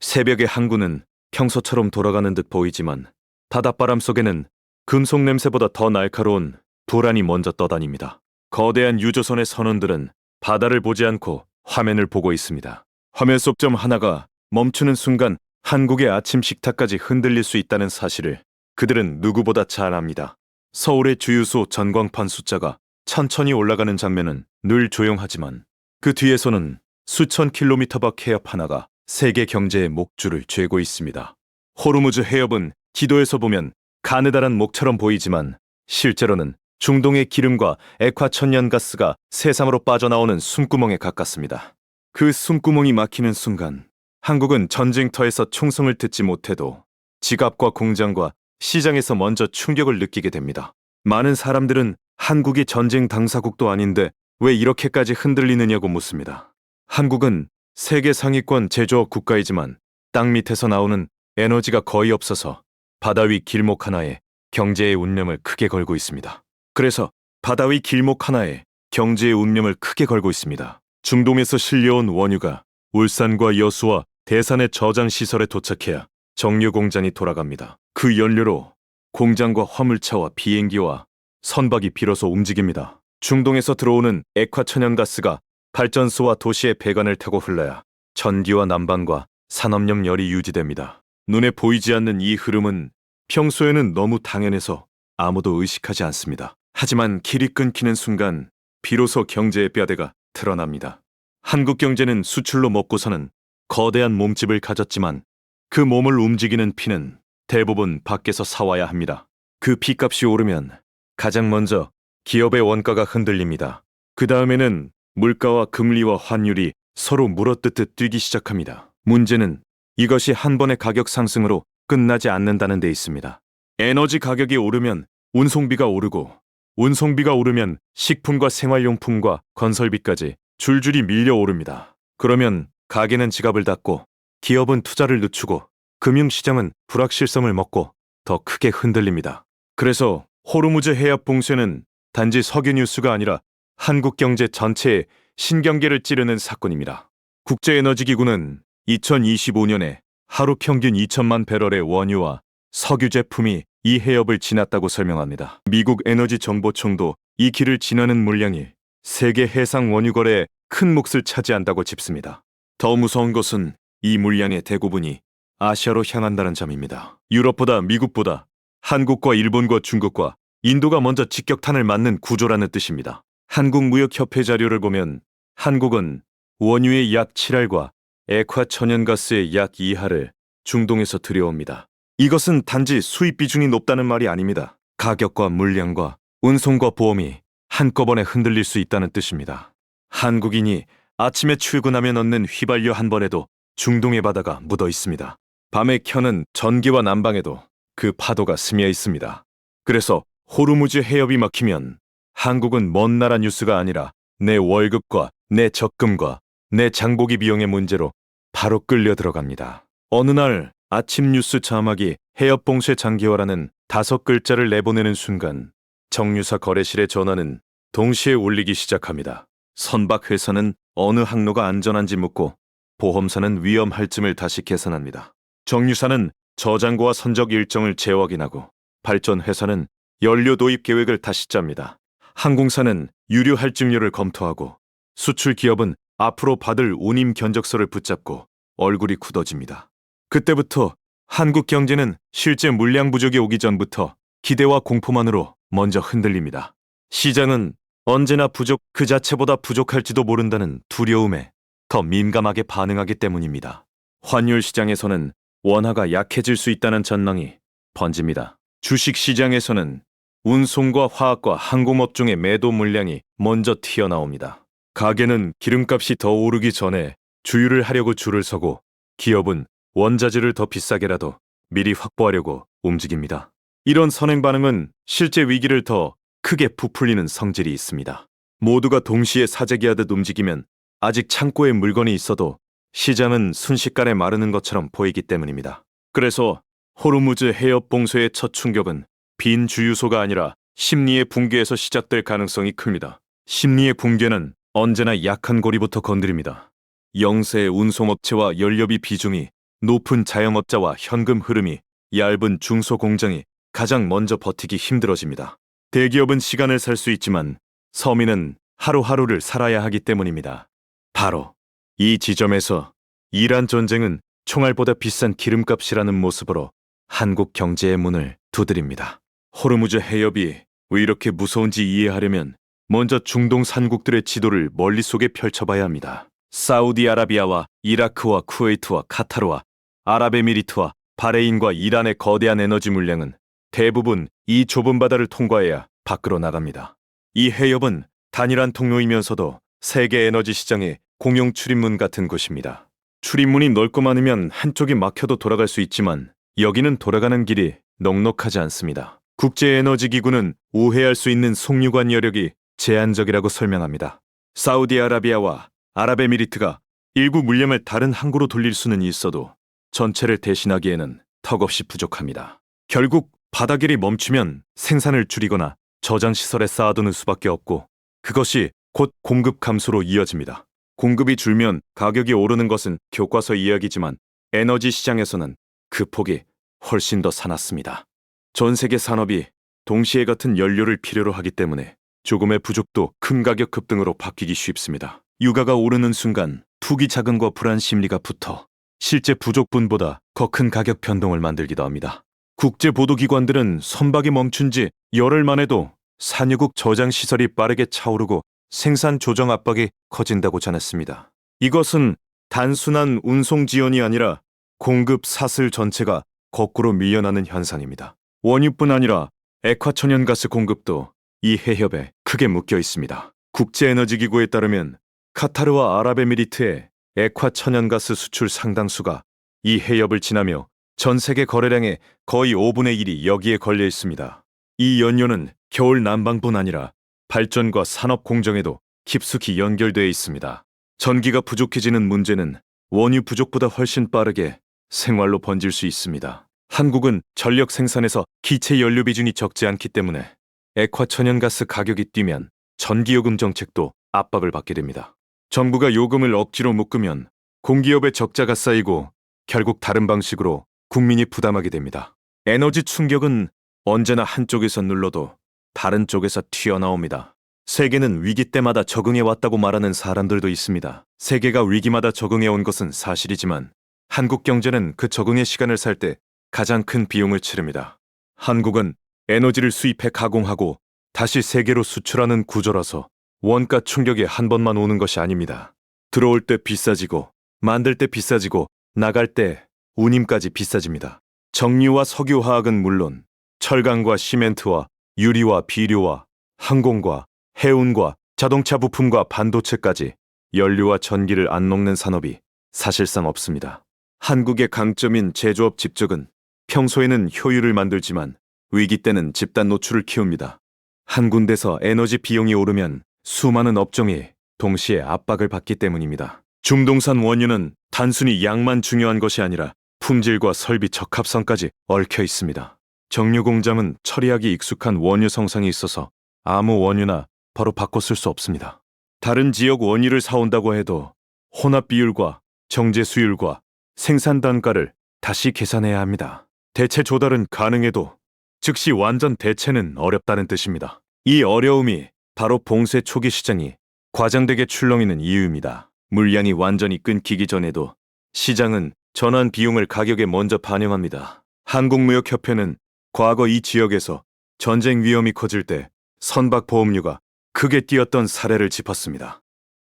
새벽의 항구는 평소처럼 돌아가는 듯 보이지만 바닷바람 속에는 금속 냄새보다 더 날카로운 불안이 먼저 떠다닙니다. 거대한 유조선의 선원들은 바다를 보지 않고 화면을 보고 있습니다. 화면 속 점 하나가 멈추는 순간 한국의 아침 식탁까지 흔들릴 수 있다는 사실을 그들은 누구보다 잘 압니다. 서울의 주유소 전광판 숫자가 천천히 올라가는 장면은 늘 조용하지만 그 뒤에서는 수천 킬로미터 밖 해협 하나가 세계 경제의 목줄을 쥐고 있습니다. 호르무즈 해협은 지도에서 보면 가느다란 목처럼 보이지만 실제로는 중동의 기름과 액화 천연가스가 세상으로 빠져나오는 숨구멍에 가깝습니다. 그 숨구멍이 막히는 순간 한국은 전쟁터에서 총성을 듣지 못해도 지갑과 공장과 시장에서 먼저 충격을 느끼게 됩니다. 많은 사람들은 한국이 전쟁 당사국도 아닌데 왜 이렇게까지 흔들리느냐고 묻습니다. 한국은 세계 상위권 제조업 국가이지만 땅 밑에서 나오는 에너지가 거의 없어서 바다 위 길목 하나에 경제의 운명을 크게 걸고 있습니다. 그래서 바다 위 길목 하나에 경제의 운명을 크게 걸고 있습니다. 중동에서 실려온 원유가 울산과 여수와 대산의 저장시설에 도착해야 정유 공장이 돌아갑니다. 그 연료로 공장과 화물차와 비행기와 선박이 비로소 움직입니다. 중동에서 들어오는 액화 천연가스가 발전소와 도시의 배관을 타고 흘러야 전기와 난방과 산업용 열이 유지됩니다. 눈에 보이지 않는 이 흐름은 평소에는 너무 당연해서 아무도 의식하지 않습니다. 하지만 길이 끊기는 순간 비로소 경제의 뼈대가 드러납니다. 한국 경제는 수출로 먹고 사는 거대한 몸집을 가졌지만 그 몸을 움직이는 피는 대부분 밖에서 사와야 합니다. 그 피값이 오르면 가장 먼저 기업의 원가가 흔들립니다. 그 다음에는 물가와 금리와 환율이 서로 물어뜯듯 뛰기 시작합니다. 문제는 이것이 한 번의 가격 상승으로 끝나지 않는다는 데 있습니다. 에너지 가격이 오르면 운송비가 오르고 운송비가 오르면 식품과 생활용품과 건설비까지 줄줄이 밀려오릅니다. 그러면 가게는 지갑을 닫고 기업은 투자를 늦추고 금융시장은 불확실성을 먹고 더 크게 흔들립니다. 그래서 호르무즈 해협 봉쇄는 단지 석유 뉴스가 아니라 한국 경제 전체의 신경계를 찌르는 사건입니다. 국제에너지기구는 2025년에 하루 평균 2천만 배럴의 원유와 석유 제품이 이 해협을 지났다고 설명합니다. 미국 에너지정보청도 이 길을 지나는 물량이 세계 해상 원유 거래의 큰 몫을 차지한다고 짚습니다. 더 무서운 것은 이 물량의 대부분이 아시아로 향한다는 점입니다. 유럽보다 미국보다 한국과 일본과 중국과 인도가 먼저 직격탄을 맞는 구조라는 뜻입니다. 한국무역협회 자료를 보면 한국은 원유의 약 7할과 액화 천연가스의 약 2할을 중동에서 들여옵니다. 이것은 단지 수입 비중이 높다는 말이 아닙니다. 가격과 물량과 운송과 보험이 한꺼번에 흔들릴 수 있다는 뜻입니다. 한국인이 아침에 출근하면 얻는 휘발유 한 번에도 중동의 바다가 묻어 있습니다. 밤에 켜는 전기와 난방에도 그 파도가 스며 있습니다. 그래서 호르무즈 해협이 막히면 한국은 먼 나라 뉴스가 아니라 내 월급과 내 적금과 내 장보기 비용의 문제로 바로 끌려 들어갑니다. 어느 날 아침 뉴스 자막이 해협 봉쇄 장기화라는 5글자를 내보내는 순간 정유사 거래실의 전화는 동시에 울리기 시작합니다. 선박 회사는 어느 항로가 안전한지 묻고 보험사는 위험할 쯤을 다시 계산합니다. 정유사는 저장고와 선적 일정을 재확인하고 발전 회사는 연료 도입 계획을 다시 짭니다. 항공사는 유류 할증료를 검토하고 수출 기업은 앞으로 받을 운임 견적서를 붙잡고 얼굴이 굳어집니다. 그때부터 한국 경제는 실제 물량 부족이 오기 전부터 기대와 공포만으로 먼저 흔들립니다. 시장은 언제나 부족 그 자체보다 부족할지도 모른다는 두려움에 더 민감하게 반응하기 때문입니다. 환율 시장에서는 원화가 약해질 수 있다는 전망이 번집니다. 주식 시장에서는 운송과 화학과 항공업종의 매도 물량이 먼저 튀어나옵니다. 가게는 기름값이 더 오르기 전에 주유를 하려고 줄을 서고 기업은 원자재를 더 비싸게라도 미리 확보하려고 움직입니다. 이런 선행 반응은 실제 위기를 더 크게 부풀리는 성질이 있습니다. 모두가 동시에 사재기하듯 움직이면 아직 창고에 물건이 있어도 시장은 순식간에 마르는 것처럼 보이기 때문입니다. 그래서 호르무즈 해협 봉쇄의 첫 충격은 빈 주유소가 아니라 심리의 붕괴에서 시작될 가능성이 큽니다. 심리의 붕괴는 언제나 약한 고리부터 건드립니다. 영세의 운송업체와 연료비 비중이 높은 자영업자와 현금 흐름이 얇은 중소공장이 가장 먼저 버티기 힘들어집니다. 대기업은 시간을 살 수 있지만 서민은 하루하루를 살아야 하기 때문입니다. 바로 이 지점에서 이란 전쟁은 총알보다 비싼 기름값이라는 모습으로 한국 경제의 문을 두드립니다. 호르무즈 해협이 왜 이렇게 무서운지 이해하려면 먼저 중동 산국들의 지도를 머릿속에 펼쳐봐야 합니다. 사우디아라비아와 이라크와 쿠웨이트와 카타르와 아랍에미리트와 바레인과 이란의 거대한 에너지 물량은 대부분 이 좁은 바다를 통과해야 밖으로 나갑니다. 이 해협은 단일한 통로이면서도 세계 에너지 시장의 공용 출입문 같은 곳입니다. 출입문이 넓고 많으면 한쪽이 막혀도 돌아갈 수 있지만 여기는 돌아가는 길이 넉넉하지 않습니다. 국제에너지기구는 우회할 수 있는 송유관 여력이 제한적이라고 설명합니다. 사우디아라비아와 아랍에미리트가 일부 물량을 다른 항구로 돌릴 수는 있어도 전체를 대신하기에는 턱없이 부족합니다. 결국 바다길이 멈추면 생산을 줄이거나 저장시설에 쌓아두는 수밖에 없고 그것이 곧 공급 감소로 이어집니다. 공급이 줄면 가격이 오르는 것은 교과서 이야기지만 에너지 시장에서는 그 폭이 훨씬 더 사납습니다. 전 세계 산업이 동시에 같은 연료를 필요로 하기 때문에 조금의 부족도 큰 가격 급등으로 바뀌기 쉽습니다. 유가가 오르는 순간 투기 자금과 불안 심리가 붙어 실제 부족분보다 더 큰 가격 변동을 만들기도 합니다. 국제 보도기관들은 선박이 멈춘 지 열흘 만에도 산유국 저장 시설이 빠르게 차오르고 생산 조정 압박이 커진다고 전했습니다. 이것은 단순한 운송 지연이 아니라 공급 사슬 전체가 거꾸로 밀려나는 현상입니다. 원유뿐 아니라 액화천연가스 공급도 이 해협에 크게 묶여 있습니다. 국제에너지기구에 따르면 카타르와 아랍에미리트의 액화천연가스 수출 상당수가 이 해협을 지나며 전 세계 거래량의 거의 5분의 1이 여기에 걸려 있습니다. 이 연료는 겨울 난방뿐 아니라 발전과 산업 공정에도 깊숙이 연결되어 있습니다. 전기가 부족해지는 문제는 원유 부족보다 훨씬 빠르게 생활로 번질 수 있습니다. 한국은 전력 생산에서 기체 연료 비중이 적지 않기 때문에 액화천연가스 가격이 뛰면 전기요금 정책도 압박을 받게 됩니다. 정부가 요금을 억지로 묶으면 공기업의 적자가 쌓이고 결국 다른 방식으로 국민이 부담하게 됩니다. 에너지 충격은 언제나 한쪽에서 눌러도 다른 쪽에서 튀어나옵니다. 세계는 위기 때마다 적응해 왔다고 말하는 사람들도 있습니다. 세계가 위기마다 적응해 온 것은 사실이지만 한국 경제는 그 적응의 시간을 살 때 가장 큰 비용을 치릅니다. 한국은 에너지를 수입해 가공하고 다시 세계로 수출하는 구조라서 원가 충격이 한 번만 오는 것이 아닙니다. 들어올 때 비싸지고 만들 때 비싸지고 나갈 때 운임까지 비싸집니다. 정유와 석유화학은 물론 철강과 시멘트와 유리와 비료와 항공과 해운과 자동차 부품과 반도체까지 연료와 전기를 안 녹는 산업이 사실상 없습니다. 한국의 강점인 제조업 집적은 평소에는 효율을 만들지만 위기 때는 집단 노출을 키웁니다. 한 군데서 에너지 비용이 오르면 수많은 업종이 동시에 압박을 받기 때문입니다. 중동산 원유는 단순히 양만 중요한 것이 아니라 품질과 설비 적합성까지 얽혀 있습니다. 정유공장은 처리하기 익숙한 원유 성상이 있어서 아무 원유나 바로 바꿔 쓸 수 없습니다. 다른 지역 원유를 사온다고 해도 혼합 비율과 정제 수율과 생산 단가를 다시 계산해야 합니다. 대체 조달은 가능해도 즉시 완전 대체는 어렵다는 뜻입니다. 이 어려움이 바로 봉쇄 초기 시장이 과장되게 출렁이는 이유입니다. 물량이 완전히 끊기기 전에도 시장은 전환 비용을 가격에 먼저 반영합니다. 한국무역협회는 과거 이 지역에서 전쟁 위험이 커질 때 선박 보험료가 크게 뛰었던 사례를 짚었습니다.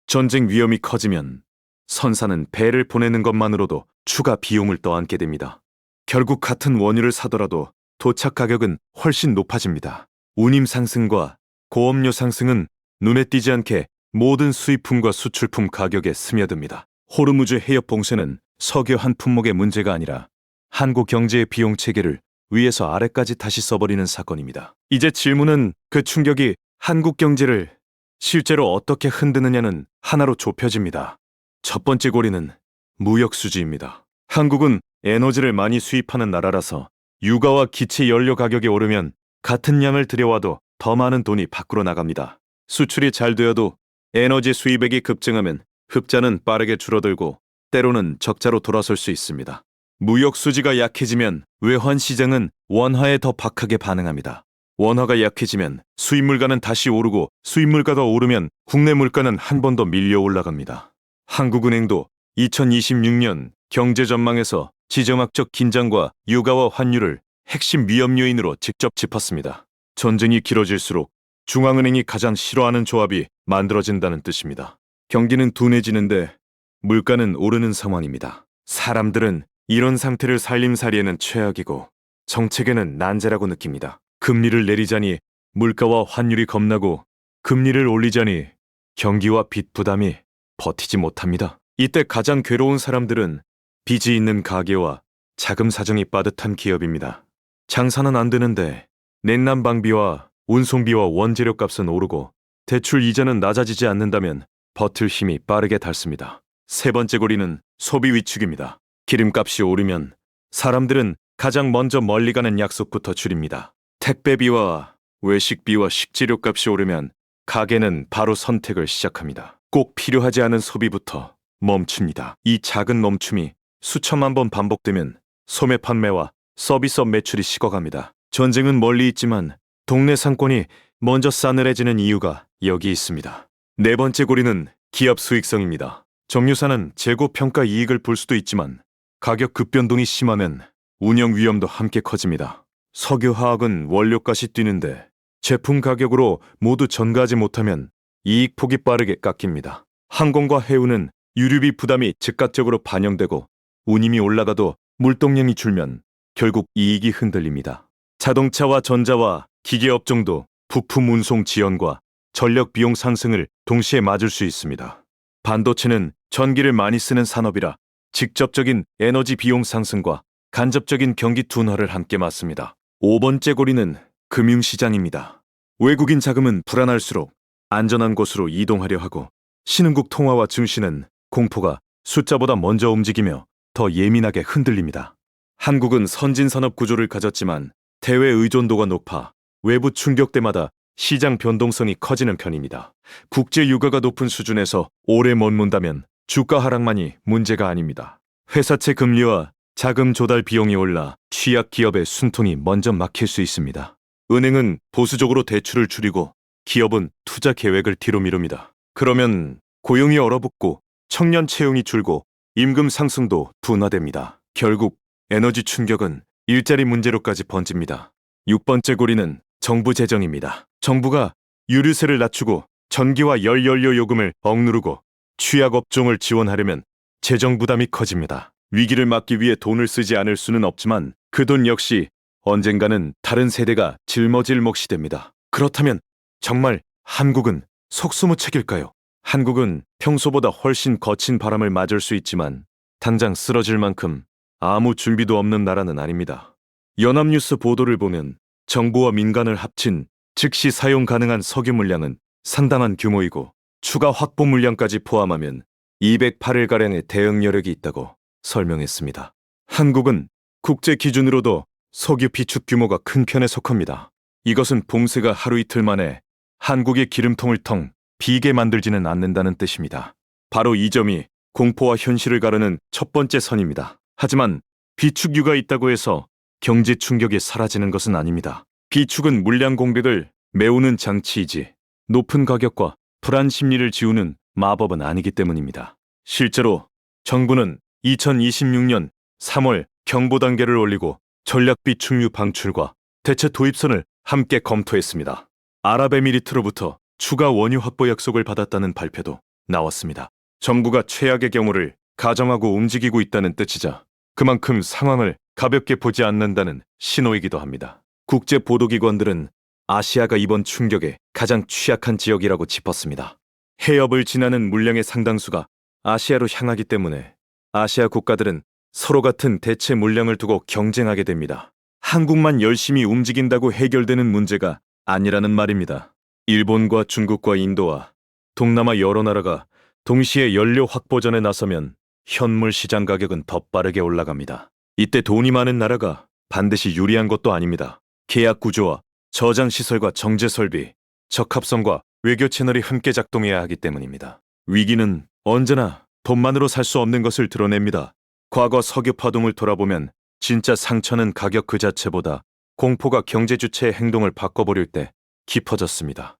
전쟁 위험이 커지면 선사는 배를 보내는 것만으로도 추가 비용을 떠안게 됩니다. 결국 같은 원유를 사더라도 도착 가격은 훨씬 높아집니다. 운임 상승과 고업료 상승은 눈에 띄지 않게 모든 수입품과 수출품 가격에 스며듭니다. 호르무즈 해협 봉쇄는 석유 한 품목의 문제가 아니라 한국 경제의 비용 체계를 위에서 아래까지 다시 써버리는 사건입니다. 이제 질문은 그 충격이 한국 경제를 실제로 어떻게 흔드느냐는 하나로 좁혀집니다. 첫 번째 고리는 무역 수지입니다. 한국은 에너지를 많이 수입하는 나라라서 유가와 기체 연료 가격이 오르면 같은 양을 들여와도 더 많은 돈이 밖으로 나갑니다. 수출이 잘 되어도 에너지 수입액이 급증하면 흑자는 빠르게 줄어들고 때로는 적자로 돌아설 수 있습니다. 무역 수지가 약해지면 외환 시장은 원화에 더 박하게 반응합니다. 원화가 약해지면 수입 물가는 다시 오르고 수입 물가가 오르면 국내 물가는 한 번 더 밀려 올라갑니다. 한국은행도 2026년 경제 전망에서 지정학적 긴장과 유가와 환율을 핵심 위험 요인으로 직접 짚었습니다. 전쟁이 길어질수록 중앙은행이 가장 싫어하는 조합이 만들어진다는 뜻입니다. 경기는 둔해지는데 물가는 오르는 상황입니다. 사람들은 이런 상태를 살림살이에는 최악이고 정책에는 난제라고 느낍니다. 금리를 내리자니 물가와 환율이 겁나고 금리를 올리자니 경기와 빚 부담이 버티지 못합니다. 이때 가장 괴로운 사람들은 빚이 있는 가게와 자금 사정이 빠듯한 기업입니다. 장사는 안 되는데 냉난방비와 운송비와 원재료 값은 오르고 대출 이자는 낮아지지 않는다면 버틸 힘이 빠르게 닳습니다. 세 번째 고리는 소비 위축입니다. 기름값이 오르면 사람들은 가장 먼저 멀리 가는 약속부터 줄입니다. 택배비와 외식비와 식재료 값이 오르면 가게는 바로 선택을 시작합니다. 꼭 필요하지 않은 소비부터 멈춥니다. 이 작은 멈춤이 수천만 번 반복되면 소매 판매와 서비스업 매출이 식어갑니다. 전쟁은 멀리 있지만 동네 상권이 먼저 싸늘해지는 이유가 여기 있습니다. 네 번째 고리는 기업 수익성입니다. 정유사는 재고 평가 이익을 볼 수도 있지만 가격 급변동이 심하면 운영 위험도 함께 커집니다. 석유 화학은 원료값이 뛰는데 제품 가격으로 모두 전가하지 못하면 이익 폭이 빠르게 깎입니다. 항공과 해운은 유류비 부담이 즉각적으로 반영되고 운임이 올라가도 물동량이 줄면 결국 이익이 흔들립니다. 자동차와 전자와 기계업종도 부품 운송 지연과 전력 비용 상승을 동시에 맞을 수 있습니다. 반도체는 전기를 많이 쓰는 산업이라 직접적인 에너지 비용 상승과 간접적인 경기 둔화를 함께 맞습니다. 5번째 고리는 금융시장입니다. 외국인 자금은 불안할수록 안전한 곳으로 이동하려 하고 신흥국 통화와 증시는 공포가 숫자보다 먼저 움직이며 더 예민하게 흔들립니다. 한국은 선진 산업 구조를 가졌지만 대외 의존도가 높아 외부 충격 때마다 시장 변동성이 커지는 편입니다. 국제 유가가 높은 수준에서 오래 머문다면 주가 하락만이 문제가 아닙니다. 회사채 금리와 자금 조달 비용이 올라 취약 기업의 숨통이 먼저 막힐 수 있습니다. 은행은 보수적으로 대출을 줄이고 기업은 투자 계획을 뒤로 미룹니다. 그러면 고용이 얼어붙고 청년 채용이 줄고 임금 상승도 둔화됩니다. 결국 에너지 충격은 일자리 문제로까지 번집니다. 6번째 고리는 정부 재정입니다. 정부가 유류세를 낮추고 전기와 열연료 요금을 억누르고 취약 업종을 지원하려면 재정 부담이 커집니다. 위기를 막기 위해 돈을 쓰지 않을 수는 없지만 그 돈 역시 언젠가는 다른 세대가 짊어질 몫이 됩니다. 그렇다면 정말 한국은 속수무책일까요? 한국은 평소보다 훨씬 거친 바람을 맞을 수 있지만 당장 쓰러질 만큼 아무 준비도 없는 나라는 아닙니다. 연합뉴스 보도를 보면 정부와 민간을 합친 즉시 사용 가능한 석유 물량은 상당한 규모이고 추가 확보 물량까지 포함하면 208일가량의 대응 여력이 있다고 설명했습니다. 한국은 국제 기준으로도 석유 비축 규모가 큰 편에 속합니다. 이것은 봉쇄가 하루 이틀 만에 한국의 기름통을 텅 비게 만들지는 않는다는 뜻입니다. 바로 이 점이 공포와 현실을 가르는 첫 번째 선입니다. 하지만 비축유가 있다고 해서 경제 충격이 사라지는 것은 아닙니다. 비축은 물량 공백을 메우는 장치이지 높은 가격과 불안 심리를 지우는 마법은 아니기 때문입니다. 실제로 정부는 2026년 3월 경보 단계를 올리고 전략 비축유 방출과 대체 도입선을 함께 검토했습니다. 아랍에미리트로부터 추가 원유 확보 약속을 받았다는 발표도 나왔습니다. 정부가 최악의 경우를 가정하고 움직이고 있다는 뜻이자 그만큼 상황을 가볍게 보지 않는다는 신호이기도 합니다. 국제 보도기관들은 아시아가 이번 충격에 가장 취약한 지역이라고 짚었습니다. 해협을 지나는 물량의 상당수가 아시아로 향하기 때문에 아시아 국가들은 서로 같은 대체 물량을 두고 경쟁하게 됩니다. 한국만 열심히 움직인다고 해결되는 문제가 아니라는 말입니다. 일본과 중국과 인도와 동남아 여러 나라가 동시에 연료 확보전에 나서면 현물 시장 가격은 더 빠르게 올라갑니다. 이때 돈이 많은 나라가 반드시 유리한 것도 아닙니다. 계약 구조와 저장 시설과 정제 설비, 적합성과 외교 채널이 함께 작동해야 하기 때문입니다. 위기는 언제나 돈만으로 살 수 없는 것을 드러냅니다. 과거 석유 파동을 돌아보면 진짜 상처는 가격 그 자체보다 공포가 경제 주체의 행동을 바꿔버릴 때 깊어졌습니다.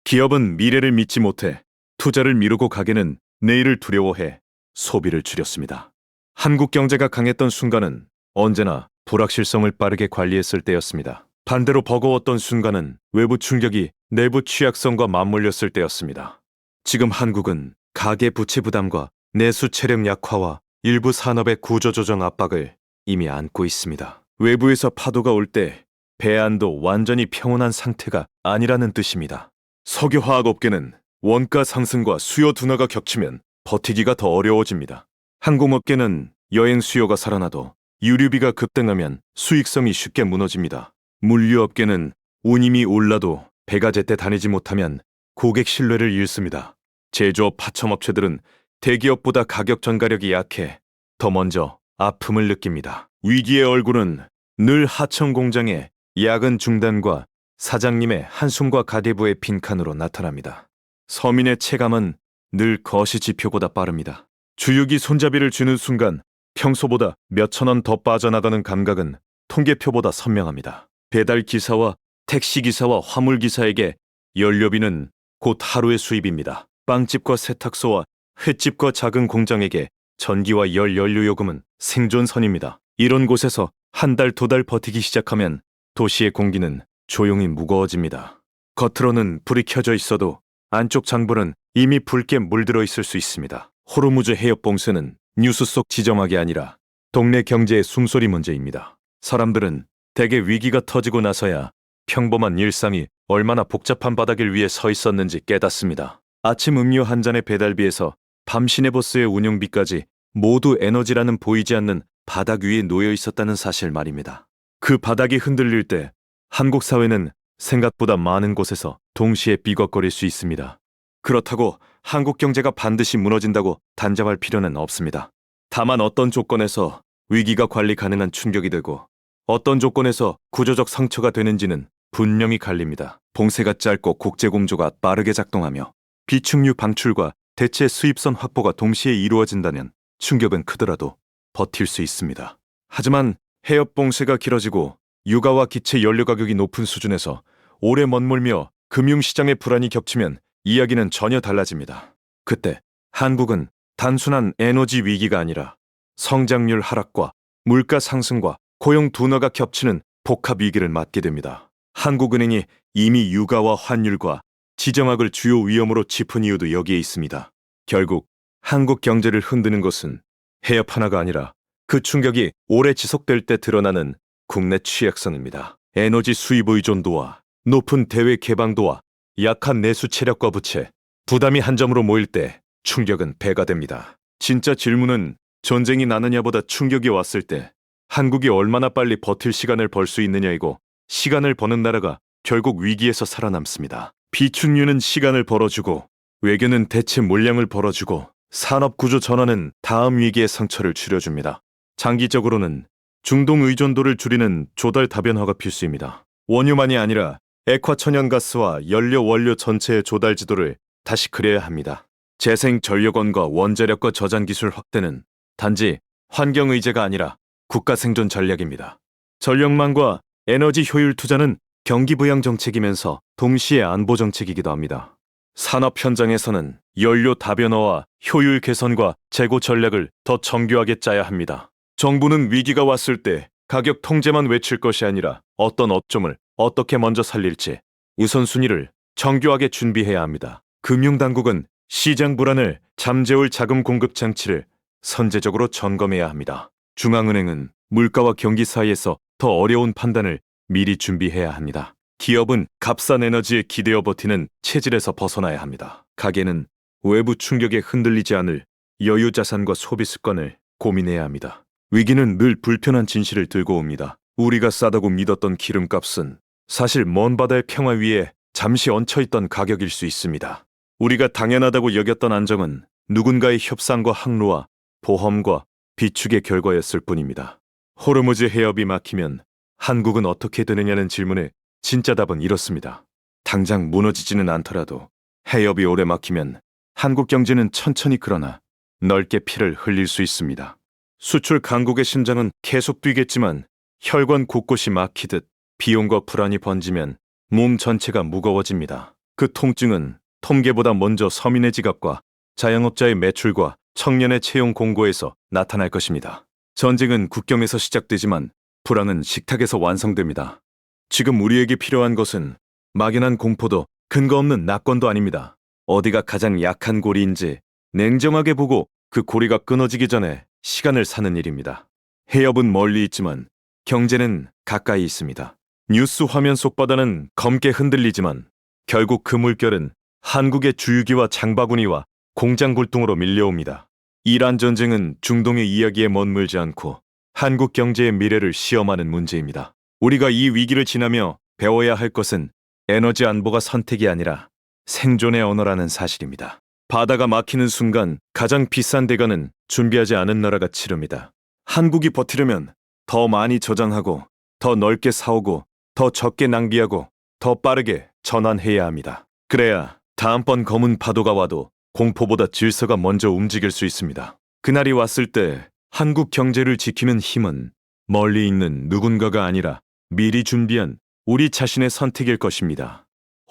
기업은 미래를 믿지 못해 투자를 미루고 가게는 내일을 두려워해 소비를 줄였습니다. 한국 경제가 강했던 순간은 언제나 불확실성을 빠르게 관리했을 때였습니다. 반대로 버거웠던 순간은 외부 충격이 내부 취약성과 맞물렸을 때였습니다. 지금 한국은 가계 부채 부담과 내수 체력 약화와 일부 산업의 구조조정 압박을 이미 안고 있습니다. 외부에서 파도가 올 때 배안도 완전히 평온한 상태가 아니라는 뜻입니다. 석유화학업계는 원가 상승과 수요 둔화가 겹치면 버티기가 더 어려워집니다. 항공업계는 여행 수요가 살아나도 유류비가 급등하면 수익성이 쉽게 무너집니다. 물류업계는 운임이 올라도 배가 제때 다니지 못하면 고객 신뢰를 잃습니다. 제조업 하청업체들은 대기업보다 가격 전가력이 약해 더 먼저 아픔을 느낍니다. 위기의 얼굴은 늘 하청 공장의 야근 중단과 사장님의 한숨과 가계부의 빈칸으로 나타납니다. 서민의 체감은 늘 거시 지표보다 빠릅니다. 주유기 손잡이를 쥐는 순간 평소보다 몇천 원 더 빠져나가는 감각은 통계표보다 선명합니다. 배달 기사와 택시 기사와 화물 기사에게 연료비는 곧 하루의 수입입니다. 빵집과 세탁소와 횟집과 작은 공장에게 전기와 열 연료요금은 생존선입니다. 이런 곳에서 한 달, 두 달 버티기 시작하면 도시의 공기는 조용히 무거워집니다. 겉으로는 불이 켜져 있어도 안쪽 창문은 이미 붉게 물들어 있을 수 있습니다. 호르무즈 해협 봉쇄는 뉴스 속 지정학이 아니라 동네 경제의 숨소리 문제입니다. 사람들은 대개 위기가 터지고 나서야 평범한 일상이 얼마나 복잡한 바닥을 위해 서 있었는지 깨닫습니다. 아침 음료 한 잔의 배달비에서 밤 시내버스의 운영비까지 모두 에너지라는 보이지 않는 바닥 위에 놓여 있었다는 사실 말입니다. 그 바닥이 흔들릴 때 한국 사회는 생각보다 많은 곳에서 동시에 삐걱거릴 수 있습니다. 그렇다고 한국 경제가 반드시 무너진다고 단정할 필요는 없습니다. 다만 어떤 조건에서 위기가 관리 가능한 충격이 되고 어떤 조건에서 구조적 상처가 되는지는 분명히 갈립니다. 봉쇄가 짧고 국제공조가 빠르게 작동하며 비축유 방출과 대체 수입선 확보가 동시에 이루어진다면 충격은 크더라도 버틸 수 있습니다. 하지만 해협 봉쇄가 길어지고 유가와 기체 연료 가격이 높은 수준에서 오래 머물며 금융시장의 불안이 겹치면 이야기는 전혀 달라집니다. 그때 한국은 단순한 에너지 위기가 아니라 성장률 하락과 물가 상승과 고용 둔화가 겹치는 복합 위기를 맞게 됩니다. 한국은행이 이미 유가와 환율과 지정학을 주요 위험으로 짚은 이유도 여기에 있습니다. 결국 한국 경제를 흔드는 것은 해협 하나가 아니라 그 충격이 오래 지속될 때 드러나는 국내 취약성입니다. 에너지 수입 의존도와 높은 대외 개방도와 약한 내수 체력과 부채, 부담이 한 점으로 모일 때 충격은 배가 됩니다. 진짜 질문은 전쟁이 나느냐보다 충격이 왔을 때 한국이 얼마나 빨리 버틸 시간을 벌 수 있느냐이고 시간을 버는 나라가 결국 위기에서 살아남습니다. 비축유는 시간을 벌어주고 외교는 대체 물량을 벌어주고 산업구조 전환은 다음 위기의 상처를 줄여줍니다. 장기적으로는 중동 의존도를 줄이는 조달 다변화가 필수입니다. 원유만이 아니라 액화천연가스와 연료 원료 전체의 조달 지도를 다시 그려야 합니다. 재생 전력원과 원자력과 저장 기술 확대는 단지 환경 의제가 아니라 국가 생존 전략입니다. 전력망과 에너지 효율 투자는 경기 부양 정책이면서 동시에 안보 정책이기도 합니다. 산업 현장에서는 연료 다변화와 효율 개선과 재고 전략을 더 정교하게 짜야 합니다. 정부는 위기가 왔을 때 가격 통제만 외칠 것이 아니라 어떤 업종을 어떻게 먼저 살릴지 우선순위를 정교하게 준비해야 합니다. 금융당국은 시장 불안을 잠재울 자금 공급 장치를 선제적으로 점검해야 합니다. 중앙은행은 물가와 경기 사이에서 더 어려운 판단을 미리 준비해야 합니다. 기업은 값싼 에너지에 기대어 버티는 체질에서 벗어나야 합니다. 가게는 외부 충격에 흔들리지 않을 여유 자산과 소비 습관을 고민해야 합니다. 위기는 늘 불편한 진실을 들고 옵니다. 우리가 싸다고 믿었던 기름값은 사실 먼 바다의 평화 위에 잠시 얹혀있던 가격일 수 있습니다. 우리가 당연하다고 여겼던 안정은 누군가의 협상과 항로와 보험과 비축의 결과였을 뿐입니다. 호르무즈 해협이 막히면 한국은 어떻게 되느냐는 질문에 진짜 답은 이렇습니다. 당장 무너지지는 않더라도 해협이 오래 막히면 한국 경제는 천천히 그러나 넓게 피를 흘릴 수 있습니다. 수출 강국의 심장은 계속 뛰겠지만 혈관 곳곳이 막히듯 비용과 불안이 번지면 몸 전체가 무거워집니다. 그 통증은 통계보다 먼저 서민의 지갑과 자영업자의 매출과 청년의 채용 공고에서 나타날 것입니다. 전쟁은 국경에서 시작되지만 불황은 식탁에서 완성됩니다. 지금 우리에게 필요한 것은 막연한 공포도 근거 없는 낙관도 아닙니다. 어디가 가장 약한 고리인지 냉정하게 보고 그 고리가 끊어지기 전에 시간을 사는 일입니다. 해협은 멀리 있지만 경제는 가까이 있습니다. 뉴스 화면 속 바다는 검게 흔들리지만 결국 그 물결은 한국의 주유기와 장바구니와 공장 골동으로 밀려옵니다. 이란 전쟁은 중동의 이야기에 머물지 않고 한국 경제의 미래를 시험하는 문제입니다. 우리가 이 위기를 지나며 배워야 할 것은 에너지 안보가 선택이 아니라 생존의 언어라는 사실입니다. 바다가 막히는 순간 가장 비싼 대가는 준비하지 않은 나라가 치릅니다. 한국이 버티려면 더 많이 저장하고 더 넓게 사오고 더 적게 낭비하고 더 빠르게 전환해야 합니다. 그래야 다음번 검은 파도가 와도 공포보다 질서가 먼저 움직일 수 있습니다. 그날이 왔을 때 한국 경제를 지키는 힘은 멀리 있는 누군가가 아니라 미리 준비한 우리 자신의 선택일 것입니다.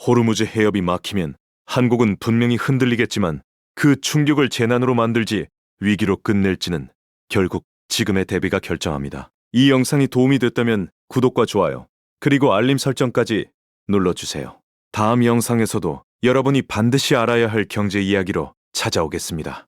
호르무즈 해협이 막히면 한국은 분명히 흔들리겠지만 그 충격을 재난으로 만들지 위기로 끝낼지는 결국 지금의 대비가 결정합니다. 이 영상이 도움이 됐다면 구독과 좋아요, 그리고 알림 설정까지 눌러주세요. 다음 영상에서도 여러분이 반드시 알아야 할 경제 이야기로 찾아오겠습니다.